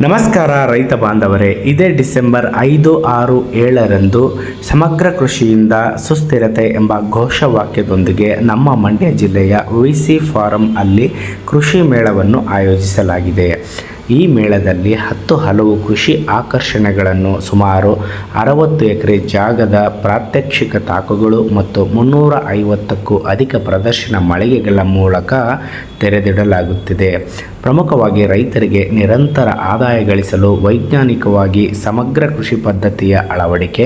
ನಮಸ್ಕಾರ ರೈತ ಬಾಂಧವರೇ, ಇದೇ ಡಿಸೆಂಬರ್ 5, 6, 7ರಂದು ಸಮಗ್ರ ಕೃಷಿಯಿಂದ ಸುಸ್ಥಿರತೆ ಎಂಬ ಘೋಷವಾಕ್ಯದೊಂದಿಗೆ ನಮ್ಮ ಮಂಡ್ಯ ಜಿಲ್ಲೆಯ ವಿಸಿ ಫಾರಂ ಅಲ್ಲಿ ಕೃಷಿ ಮೇಳವನ್ನು ಆಯೋಜಿಸಲಾಗಿದೆ. ಈ ಮೇಳದಲ್ಲಿ 10 ಹಲವು ಕೃಷಿ ಆಕರ್ಷಣೆಗಳನ್ನು, ಸುಮಾರು 60 ಎಕರೆ ಜಾಗದ ಪ್ರಾತ್ಯಕ್ಷಿಕ ತಾಕುಗಳು ಮತ್ತು 350ಕ್ಕೂ ಅಧಿಕ ಪ್ರದರ್ಶನ ಮಳಿಗೆಗಳ ಮೂಲಕ ತೆರೆದಿಡಲಾಗುತ್ತಿದೆ. ಪ್ರಮುಖವಾಗಿ ರೈತರಿಗೆ ನಿರಂತರ ಆದಾಯ ಗಳಿಸಲು ವೈಜ್ಞಾನಿಕವಾಗಿ ಸಮಗ್ರ ಕೃಷಿ ಪದ್ಧತಿಯ ಅಳವಡಿಕೆ,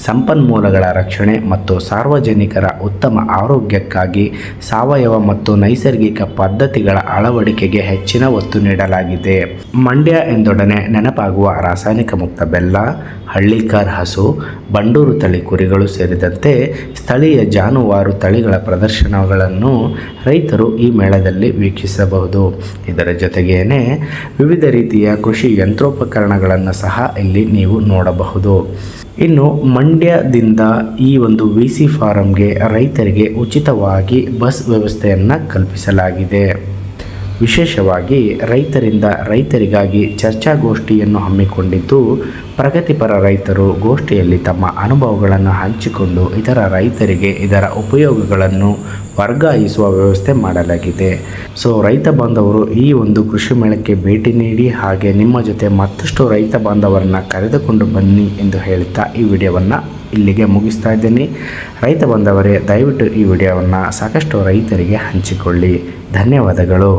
ಸಂಪನ್ಮೂಲಗಳ ರಕ್ಷಣೆ ಮತ್ತು ಸಾರ್ವಜನಿಕರ ಉತ್ತಮ ಆರೋಗ್ಯಕ್ಕಾಗಿ ಸಾವಯವ ಮತ್ತು ನೈಸರ್ಗಿಕ ಪದ್ಧತಿಗಳ ಅಳವಡಿಕೆಗೆ ಹೆಚ್ಚಿನ ಒತ್ತು ನೀಡಲಾಗಿದೆ. ಮಂಡ್ಯ ಎಂದೊಡನೆ ನೆನಪಾಗುವ ರಾಸಾಯನಿಕ ಮುಕ್ತ ಬೆಲ್ಲ, ಹಳ್ಳಿಕಾರ್ ಹಸು, ಬಂಡೂರು ತಳಿ ಕುರಿಗಳು ಸೇರಿದಂತೆ ಸ್ಥಳೀಯ ಜಾನುವಾರು ತಳಿಗಳ ಪ್ರದರ್ಶನಗಳನ್ನು ರೈತರು ಈ ಮೇಳದಲ್ಲಿ ವೀಕ್ಷಿಸಬಹುದು. ಇದರ ಜೊತೆಗೇನೆ ವಿವಿಧ ರೀತಿಯ ಕೃಷಿ ಯಂತ್ರೋಪಕರಣಗಳನ್ನು ಸಹ ಇಲ್ಲಿ ನೀವು ನೋಡಬಹುದು. ಇನ್ನು ಮಂಡ್ಯದಿಂದ ಈ ಒಂದು ವಿಸಿ ಫಾರಂಗೆ ರೈತರಿಗೆ ಉಚಿತವಾಗಿ ಬಸ್ ವ್ಯವಸ್ಥೆಯನ್ನು ಕಲ್ಪಿಸಲಾಗಿದೆ. ವಿಶೇಷವಾಗಿ ರೈತರಿಂದ ರೈತರಿಗಾಗಿ ಚರ್ಚಾಗೋಷ್ಠಿಯನ್ನು ಹಮ್ಮಿಕೊಂಡಿದ್ದು, ಪ್ರಗತಿಪರ ರೈತರು ಗೋಷ್ಠಿಯಲ್ಲಿ ತಮ್ಮ ಅನುಭವಗಳನ್ನು ಹಂಚಿಕೊಂಡು ಇತರ ರೈತರಿಗೆ ಇದರ ಉಪಯೋಗಗಳನ್ನು ವರ್ಗಾಯಿಸುವ ವ್ಯವಸ್ಥೆ ಮಾಡಲಾಗಿದೆ. ಸೊ ರೈತ ಬಾಂಧವರು ಈ ಒಂದು ಕೃಷಿ ಮೇಳಕ್ಕೆ ಭೇಟಿ ನೀಡಿ, ಹಾಗೆ ನಿಮ್ಮ ಜೊತೆ ಮತ್ತಷ್ಟು ರೈತ ಬಾಂಧವರನ್ನು ಕರೆದುಕೊಂಡು ಬನ್ನಿ ಎಂದು ಹೇಳುತ್ತಾ ಈ ವಿಡಿಯೋವನ್ನು ಇಲ್ಲಿಗೆ ಮುಗಿಸ್ತಾ ಇದ್ದೀನಿ. ರೈತ ಬಾಂಧವರೇ, ದಯವಿಟ್ಟು ಈ ವಿಡಿಯೋವನ್ನು ಸಾಕಷ್ಟು ರೈತರಿಗೆ ಹಂಚಿಕೊಳ್ಳಿ. ಧನ್ಯವಾದಗಳು.